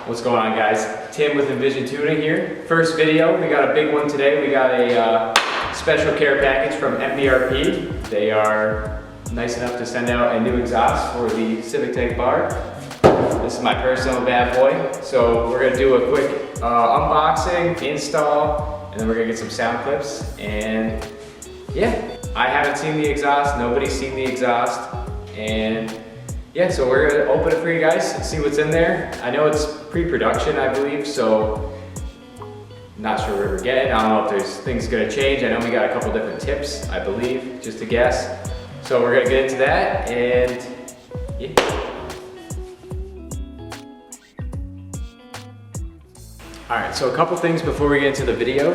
What's going on, guys? Tim with Envision Tuning here. First video, we got a big one today. We got a special care package from Mbrp. They are nice enough to send out a new exhaust for the Civic Type R. This is my personal bad boy. So we're gonna do a quick unboxing, install, and then we're gonna get some sound clips. And yeah, I haven't seen the exhaust, nobody's seen the exhaust. And yeah, so we're gonna open it for you guys and see what's in there. I know it's pre-production, I believe, so not sure where we're getting. I don't know if there's things gonna change. I know we got a couple different tips, I believe, just to guess. So we're gonna get into that, and yeah. All right, so a couple things before we get into the video.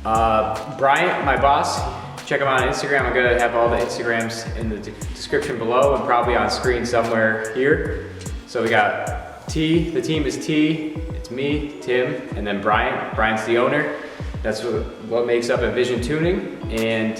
Bryant, my boss, check him out on Instagram. I'm gonna have all the Instagrams in the description below and probably on screen somewhere here. So we got T, the team is T, it's me, Tim, and then Bryant. Bryant's the owner. That's what makes up Envision Tuning, and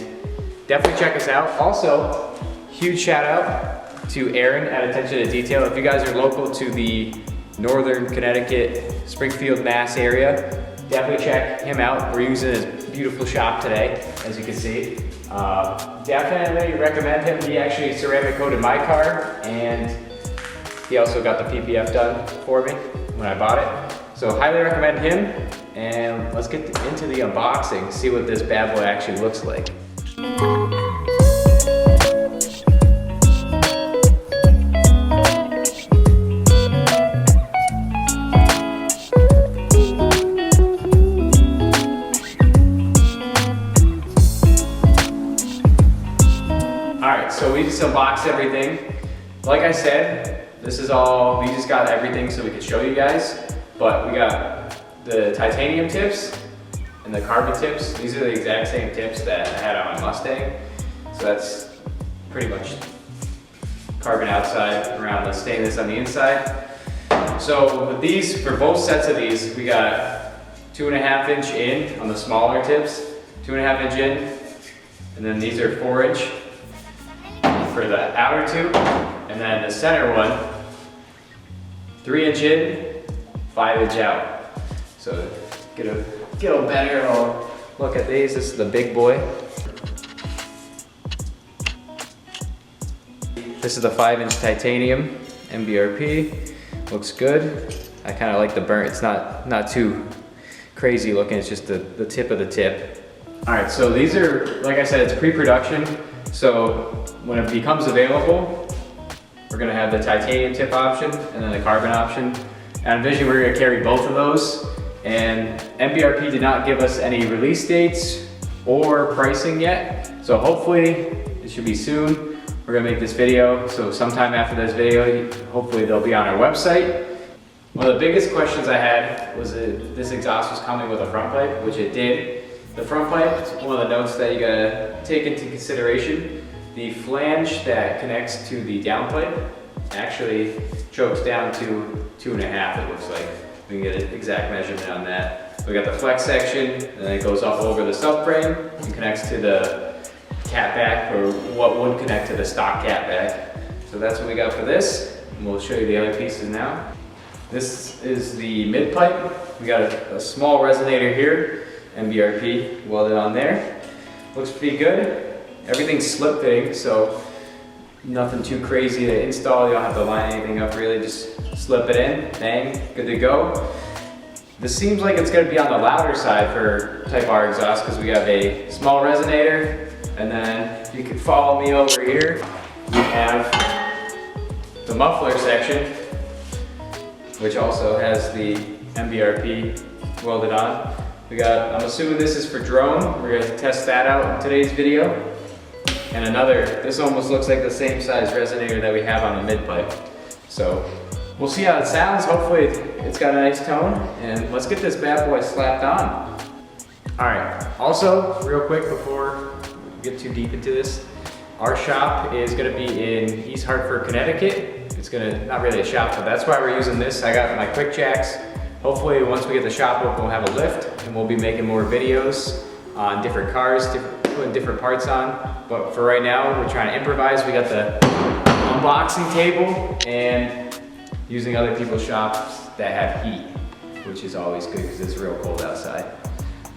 definitely check us out. Also, huge shout out to Aaron at Attention to Detail. If you guys are local to the Northern Connecticut, Springfield, Mass area, definitely check him out. We're using his beautiful shop today, as you can see. Definitely recommend him. He actually ceramic coated my car, and he also got the PPF done for me when I bought it. So highly recommend him, and let's get into the unboxing, see what this bad boy actually looks like. So we just unboxed everything. Like I said, this is all, we just got everything so we could show you guys. But we got the titanium tips and the carbon tips. These are the exact same tips that I had on my Mustang. So that's pretty much carbon outside around the stainless on the inside. So with these, for both sets of these, we got 2.5 inch in on the smaller tips, 2.5 inch in, and then these are 4 inch. For the outer two, and then the center one, 3 inch in, 5 inch out. So get a better look at these. This is the big boy. This is the 5 inch titanium Mbrp. Looks good. I kind of like the burnt. It's not too crazy looking. It's just the tip of the tip. All right, so these are, like I said, it's pre-production. So when it becomes available, we're gonna have the titanium tip option and then the carbon option. At Envision, we're gonna carry both of those. And Mbrp did not give us any release dates or pricing yet. So hopefully it should be soon. We're gonna make this video. So sometime after this video, hopefully they'll be on our website. One of the biggest questions I had was if this exhaust was coming with a front pipe, which it did. The front pipe is one of the notes that you gotta take into consideration. The flange that connects to the downpipe actually chokes down to 2.5, it looks like. We can get an exact measurement on that. We got the flex section, and then it goes up over the subframe and connects to the catback, or what would connect to the stock catback. So that's what we got for this, and we'll show you the other pieces now. This is the mid pipe. We got a small resonator here. Mbrp welded on there. Looks pretty good. Everything's slip fitting, so nothing too crazy to install. You don't have to line anything up really, just slip it in, bang, good to go. This seems like it's gonna be on the louder side for Type R exhaust because we have a small resonator, and then you can follow me over here. We have the muffler section, which also has the Mbrp welded on. We got, I'm assuming this is for drone. We're gonna test that out in today's video. And another, this almost looks like the same size resonator that we have on the mid pipe. So we'll see how it sounds. Hopefully it's got a nice tone, and let's get this bad boy slapped on. All right, also real quick before we get too deep into this, our shop is gonna be in East Hartford, Connecticut. It's not really a shop, but that's why we're using this. I got my quick jacks. Hopefully once we get the shop open, we'll have a lift, and we'll be making more videos on different cars, putting different parts on. But for right now, we're trying to improvise. We got the unboxing table, and using other people's shops that have heat, which is always good because it's real cold outside.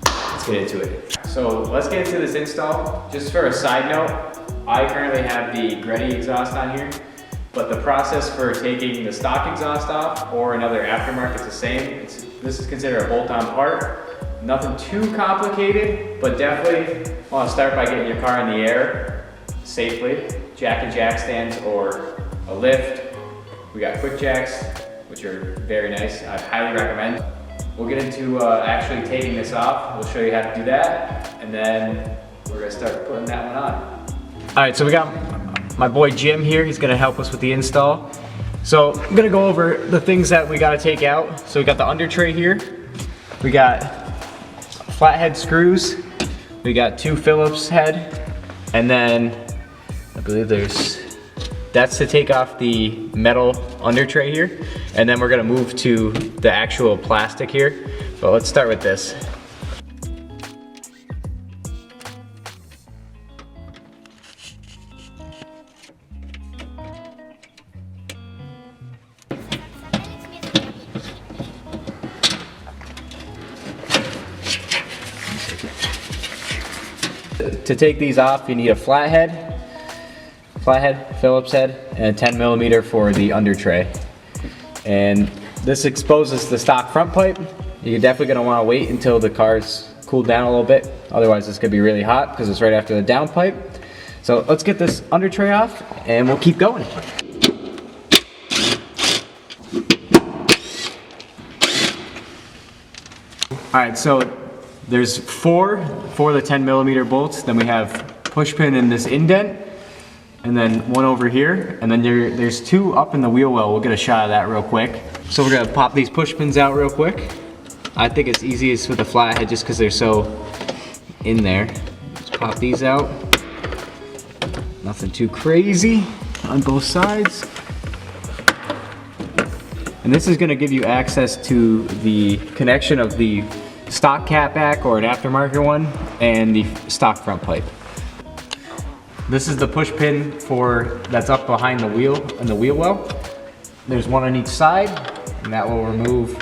Let's get into it. So let's get into this install. Just for a side note, I currently have the Gretty exhaust on here, but the process for taking the stock exhaust off or another aftermarket is the same. This is considered a bolt-on part. Nothing too complicated, but definitely want to start by getting your car in the air safely. Jack and jack stands or a lift. We got quick jacks, which are very nice. I highly recommend. We'll get into actually taking this off. We'll show you how to do that, and then we're gonna start putting that one on. All right, so we got my boy Jim here. He's gonna help us with the install. So I'm gonna go over the things that we gotta take out. So we got the under tray here. We got flathead screws. We got 2 Phillips head, and then I believe that's to take off the metal under tray here. And then we're gonna move to the actual plastic here. But let's start with this. To take these off, you need a flathead, Phillips head, and a 10mm for the under tray. And this exposes the stock front pipe. You're definitely gonna wanna wait until the car's cooled down a little bit. Otherwise it's gonna be really hot because it's right after the down pipe. So let's get this under tray off and we'll keep going. All right, so there's four the 10mm bolts. Then we have push pin in this indent, and then one over here, and then there's 2 up in the wheel well. We'll get a shot of that real quick. So we're gonna pop these push pins out real quick. I think it's easiest with the flathead just because they're so in there. Let's pop these out. Nothing too crazy on both sides. And this is gonna give you access to the connection of the stock catback or an aftermarket one and the stock front pipe. This is the push pin that's up behind the wheel and the wheel well. There's one on each side, and that will remove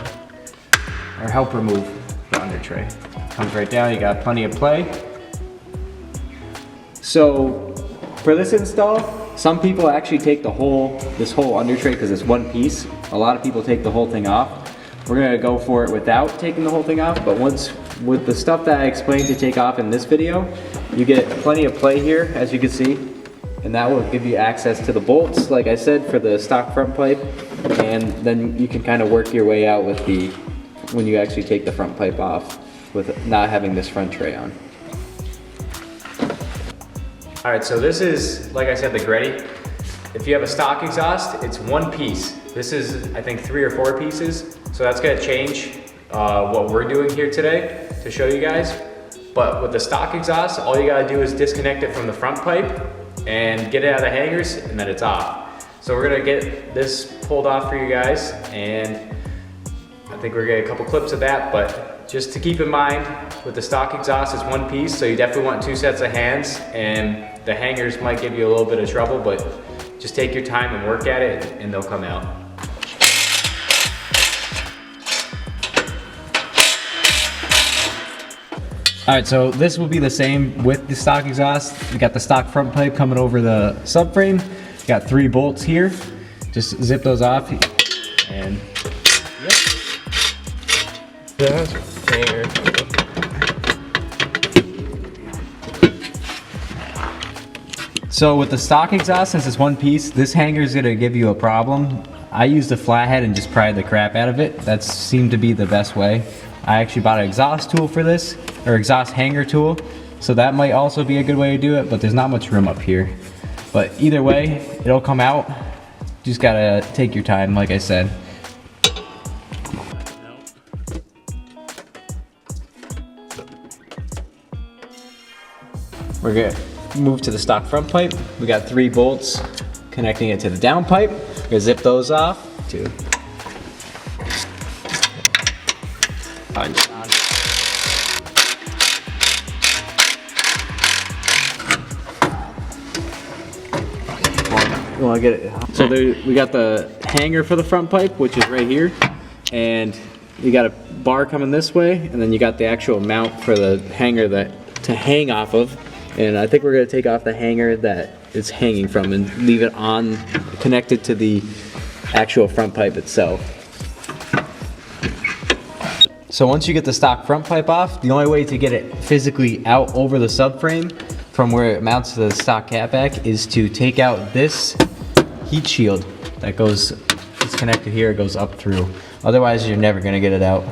or help remove the under tray. Comes right down, you got plenty of play. So for this install, some people actually take this whole under tray because it's one piece. A lot of people take the whole thing off. We're gonna go for it without taking the whole thing off, but with the stuff that I explained to take off in this video, you get plenty of play here, as you can see, and that will give you access to the bolts, like I said, for the stock front pipe, and then you can kind of work your way out with when you actually take the front pipe off with not having this front tray on. All right, so this is, like I said, the Gretty. If you have a stock exhaust, it's one piece. This is, I think, 3 or 4 pieces. So that's gonna change what we're doing here today to show you guys. But with the stock exhaust, all you gotta do is disconnect it from the front pipe and get it out of the hangers, and then it's off. So we're gonna get this pulled off for you guys, and I think we're gonna get a couple clips of that, but just to keep in mind, with the stock exhaust, it's one piece, so you definitely want 2 sets of hands, and the hangers might give you a little bit of trouble, but just take your time and work at it, and they'll come out. All right, so this will be the same with the stock exhaust. We got the stock front pipe coming over the subframe. Got 3 bolts here. Just zip those off, and yep. That's fair. So with the stock exhaust, since it's one piece, this hanger is gonna give you a problem. I used a flathead and just pried the crap out of it. That seemed to be the best way. I actually bought an exhaust tool for this, or exhaust hanger tool, so that might also be a good way to do it, but there's not much room up here. But either way, it'll come out. Just gotta take your time, like I said. We're gonna move to the stock front pipe. We got 3 bolts connecting it to the down pipe. We're gonna zip those off. 2. Punch on. You want to get it? So there, we got the hanger for the front pipe, which is right here, and you got a bar coming this way, and then you got the actual mount for the hanger that to hang off of. And I think we're gonna take off the hanger that it's hanging from and leave it on, connected to the actual front pipe itself. So once you get the stock front pipe off, the only way to get it physically out over the subframe from where it mounts to the stock catback is to take out this heat shield that goes, it's connected here, it goes up through. Otherwise, you're never gonna get it out.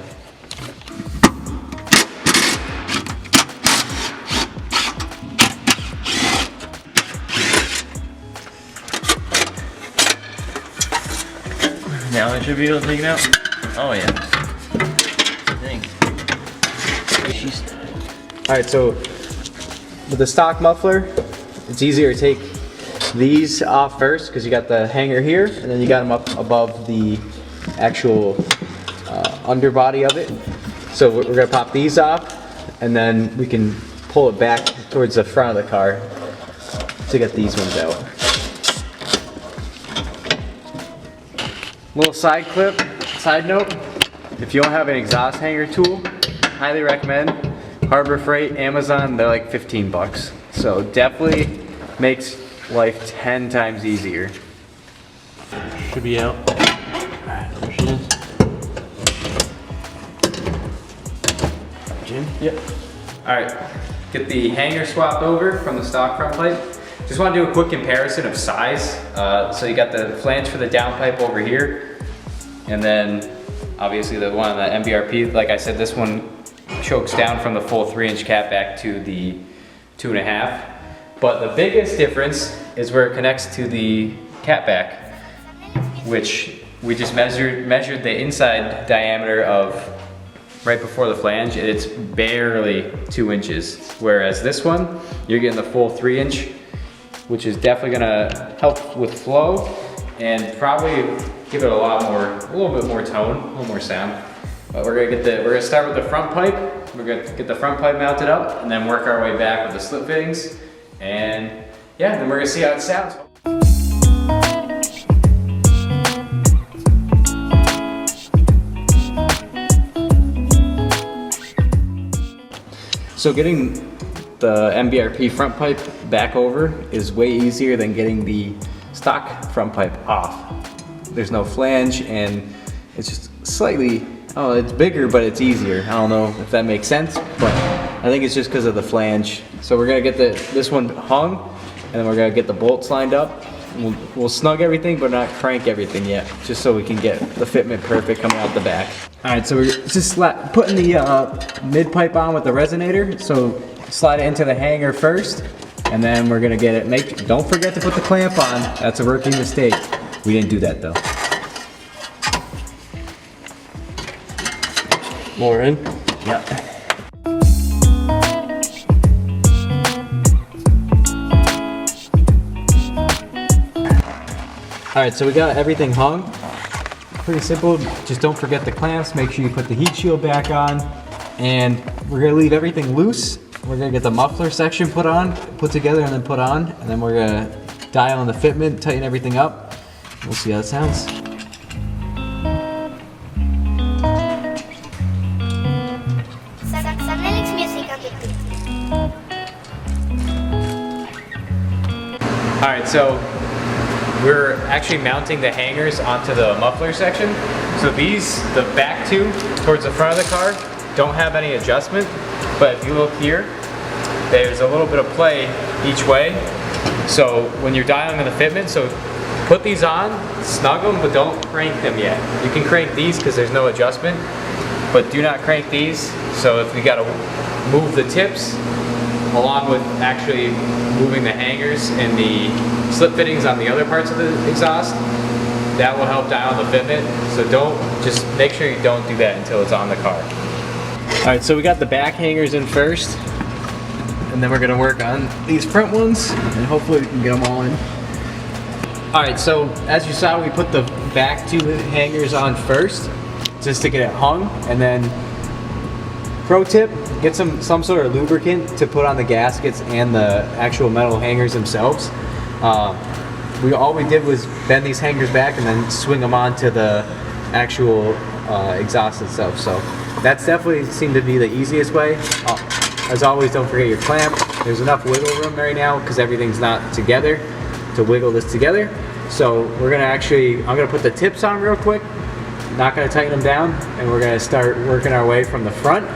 Now I should be able to take it out? Oh yeah. Alright, so with the stock muffler, it's easier to take these off first because you got the hanger here and then you got them up above the actual underbody of it. So we're gonna pop these off and then we can pull it back towards the front of the car to get these ones out. Little side note, if you don't have an exhaust hanger tool, highly recommend Harbor Freight, Amazon, they're like 15 bucks. So definitely makes life 10 times easier. Should be out. There she is. Jim? Yep. Alright, get the hanger swapped over from the stock front pipe. Just want to do a quick comparison of size. So you got the flange for the down pipe over here, and then obviously the one on the Mbrp. Like I said, this one chokes down from the full 3-inch catback to the 2.5. But the biggest difference is where it connects to the catback, which we just measured the inside diameter of right before the flange, and it's barely 2 inches. Whereas this one, you're getting the full 3-inch, which is definitely gonna help with flow and probably give it a little bit more tone, a little more sound. But we're gonna start with the front pipe. We're gonna get the front pipe mounted up and then work our way back with the slip fittings. And yeah, then we're gonna see how it sounds. So getting the Mbrp front pipe back over is way easier than getting the stock front pipe off. There's no flange and it's just slightly, oh, it's bigger, but it's easier. I don't know if that makes sense, but I think it's just because of the flange. So we're gonna get this one hung, and then we're gonna get the bolts lined up. We'll snug everything, but not crank everything yet, just so we can get the fitment perfect coming out the back. All right, so we're just putting the mid pipe on with the resonator. So slide it into the hanger first, and then we're gonna get it. Don't forget to put the clamp on. That's a rookie mistake. We didn't do that though. More in? Yep. All right, so we got everything hung. Pretty simple, just don't forget the clamps. Make sure you put the heat shield back on. And we're gonna leave everything loose. We're gonna get the muffler section put together and then put on. And then we're gonna dial on the fitment, tighten everything up. We'll see how it sounds. All right, so we're actually mounting the hangers onto the muffler section. So the back two towards the front of the car don't have any adjustment, but if you look here, there's a little bit of play each way. So when you're dialing in the fitment, so put these on, snug them, but don't crank them yet. You can crank these because there's no adjustment, but do not crank these. So if you gotta move the tips, along with actually moving the hangers and the slip fittings on the other parts of the exhaust, that will help dial the fitment. So just make sure you don't do that until it's on the car. All right, so we got the back hangers in first, and then we're gonna work on these front ones, and hopefully we can get them all in. All right, so as you saw, we put the back two hangers on first, just to get it hung, and then pro tip, get some sort of lubricant to put on the gaskets and the actual metal hangers themselves. all we did was bend these hangers back and then swing them onto the actual exhaust itself. So that's definitely seemed to be the easiest way. As always, don't forget your clamp. There's enough wiggle room right now because everything's not together to wiggle this together. So we're gonna I'm gonna put the tips on real quick, not gonna tighten them down, and we're gonna start working our way from the front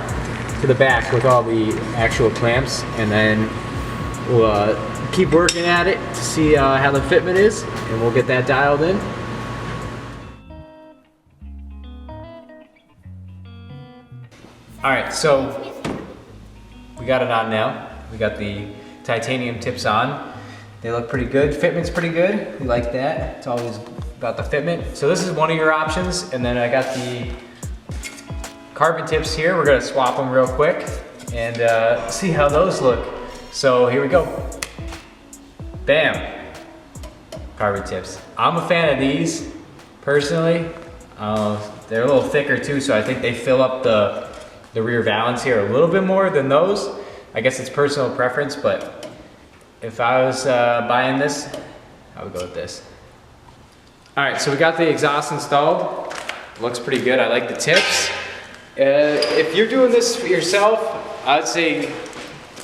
to the back with all the actual clamps, and then we'll keep working at it to see how the fitment is, and we'll get that dialed in. All right, so we got it on now. We got the titanium tips on. They look pretty good. Fitment's pretty good. We like that. It's always about the fitment. So this is one of your options, and then I got the carbon tips here. We're gonna swap them real quick and see how those look. So here we go. Bam, carbon tips. I'm a fan of these, personally. They're a little thicker too, so I think they fill up the rear valance here a little bit more than those. I guess it's personal preference, but if I was buying this, I would go with this. All right, so we got the exhaust installed. Looks pretty good, I like the tips. If you're doing this for yourself, I'd say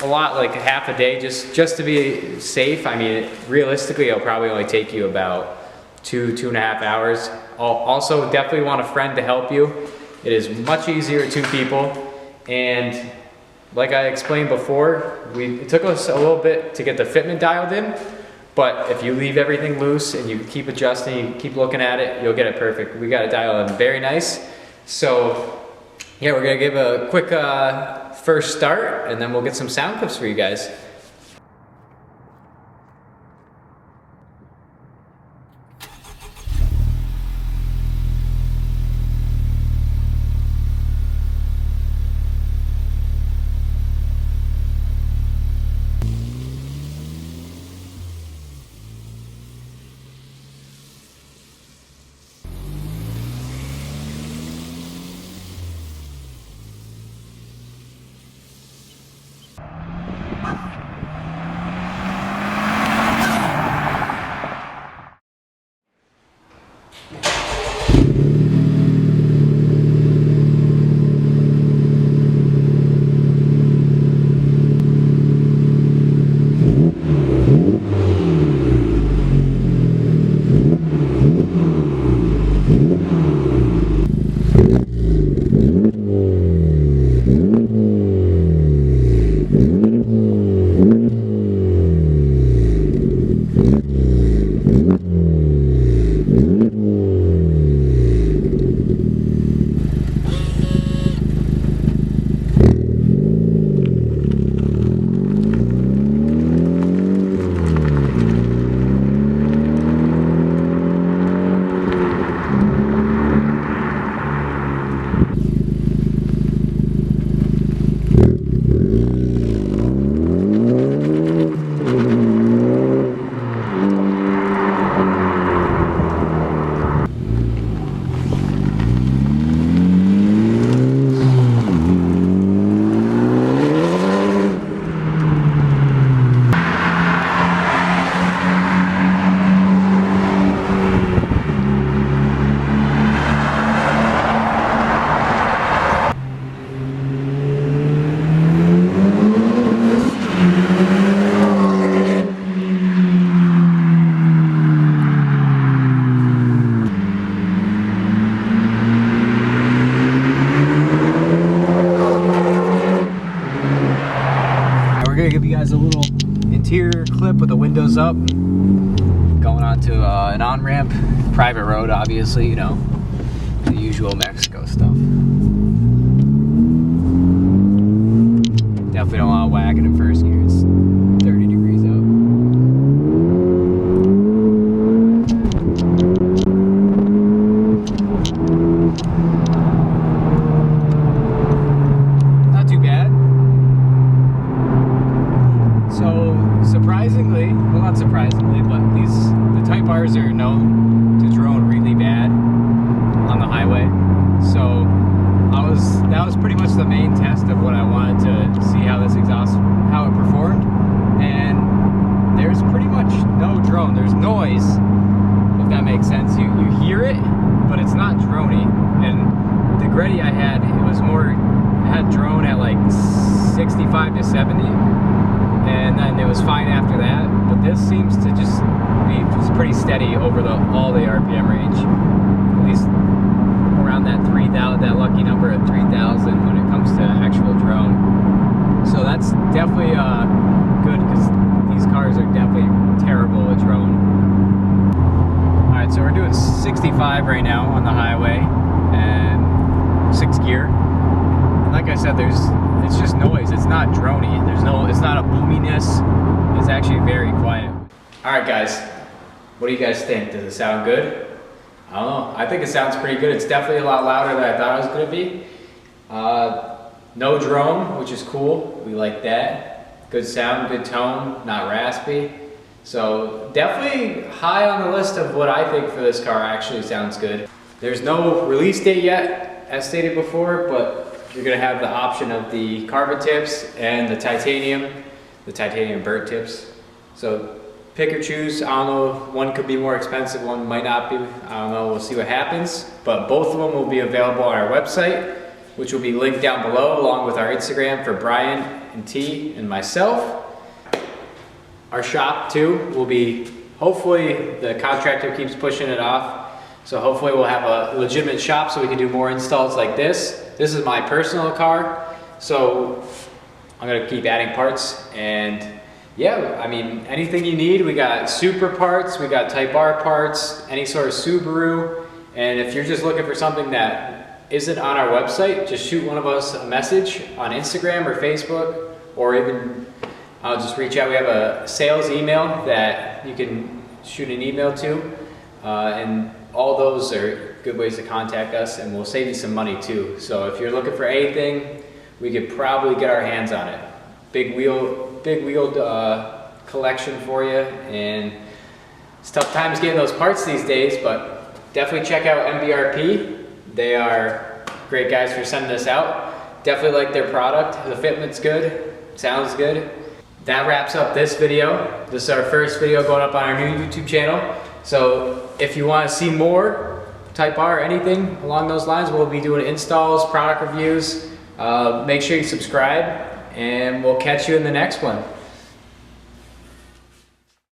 a lot, like a half a day, just to be safe. I mean, realistically, it'll probably only take you about 2.5 hours. Also, definitely want a friend to help you. It is much easier with 2 people. And like I explained before, it took us a little bit to get the fitment dialed in, but if you leave everything loose and you keep adjusting, you keep looking at it, you'll get it perfect. We got it dialed in very nice. So yeah, we're gonna give a quick first start, and then we'll get some sound clips for you guys. Guys, a little interior clip with the windows up, going onto an on-ramp, private road, obviously, you know, the usual Mexico stuff. Definitely don't want to whack it in first gear. It's 30 degrees out. Not too bad. So surprisingly, well, not surprisingly, but the Type R's are known to drone really bad on the highway. So that was pretty much the main test of what I wanted to see how this exhaust, how it performed. And there's pretty much no drone. There's noise, if that makes sense. You hear it, but it's not droney. And the Greddy I had, it was more, it had drone at like 65 to 70, and then it was fine after that. But this seems to just be pretty steady over all the RPM range, at least around that 3,000, that lucky number of 3,000 when it comes to actual drone. So that's definitely good, because these cars are definitely terrible with drone. All right, so we're doing 65 right now on the highway and 6 gear. And like I said, it's just noise. It's not droney. It's not a boominess. It's actually very quiet. All right, guys, what do you guys think? Does it sound good? I don't know. I think it sounds pretty good. It's definitely a lot louder than I thought it was going to be. No drone, which is cool. We like that. Good sound, good tone, not raspy. So definitely high on the list of what I think for this car actually sounds good. There's no release date yet, as stated before, but you're going to have the option of the carbon tips and the titanium Mbrp tips. So pick or choose. I don't know, one could be more expensive, one might not be. I don't know, we'll see what happens. But both of them will be available on our website, which will be linked down below, along with our Instagram for Brian and T and myself. Our shop too will be, hopefully the contractor keeps pushing it off, so hopefully we'll have a legitimate shop so we can do more installs like this. This is my personal car, so I'm gonna keep adding parts. And yeah, I mean, anything you need, we got super parts, we got Type R parts, any sort of Subaru. And if you're just looking for something that isn't on our website, just shoot one of us a message on Instagram or Facebook, or even just reach out. We have a sales email that you can shoot an email to, and all those are good ways to contact us, and we'll save you some money too. So if you're looking for anything, we could probably get our hands on it. Big wheeled collection for you, and it's tough times getting those parts these days, but definitely check out Mbrp. They are great guys for sending us out. Definitely like their product. The fitment's good, sounds good. That wraps up this video. This is our first video going up on our new YouTube channel. So if you want to see more Type R or anything along those lines, we'll be doing installs, product reviews. Make sure you subscribe, and we'll catch you in the next one.